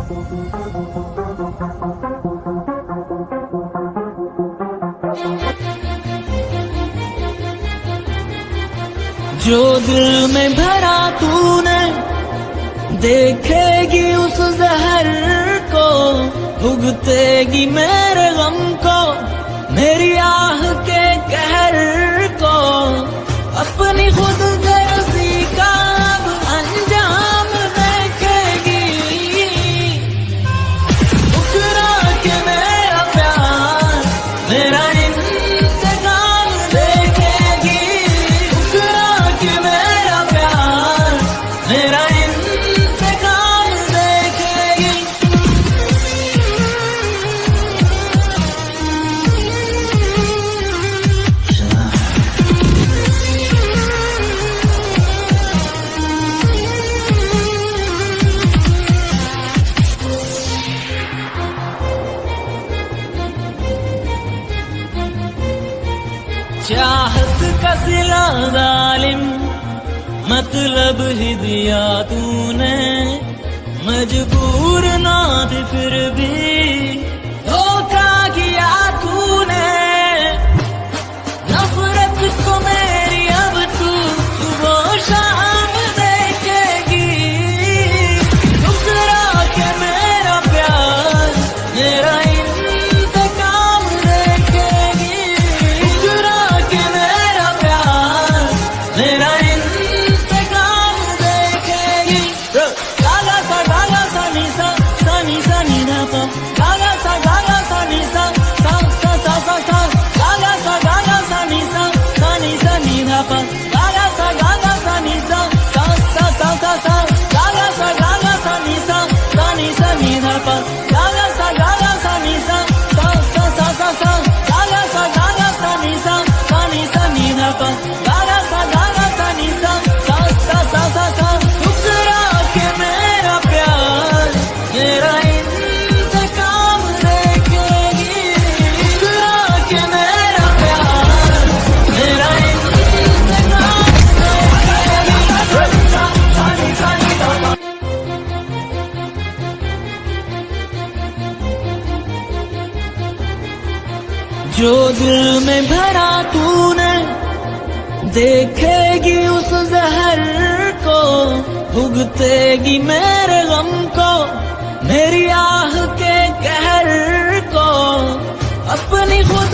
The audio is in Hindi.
जो दिल में भरा तूने देखेगी उस जहर को, भुगतेगी मेरे गम को, मेरी आह के कहर को, अपनी खुद गर्जी का अब अंजाम देखेगी, ठुकरा के मेरा प्यार मेरा इंतकाम देखेगी, ठुकरा के मेरा प्यार मेरा इंतकाम देखेगी। चाहत का सिला जालिम मतलब ही दिया तूने, मजबूर ना थी फिर भी धोखा किया तूने, नफरत को मेरी अब तू सुबह शाम देखेगी, ठुकरा के मेरा प्यार मेरा इंतकाम देखेगी, ठुकरा के मेरा प्यार मेरा इंतकाम देखेगी। गागा सा नी सा नी धा पा, गागा सा नी सा गागा सा नी धा पा, गागा सा नी सा गागा सा नी धा पा, गागा सा नी सा गागा सा नी धा पा, गागा सा नी सा ठुकरा के मेरा प्यार मेरा इंतकाम देखेगी, ठुकरा के मेरा प्यार मेरा इंतकाम देखेगी। जो दिल में भरा तूने देखेगी उस जहर को, भुगतेगी मेरे गम को, मेरी आह के कहर को, अपनी खुद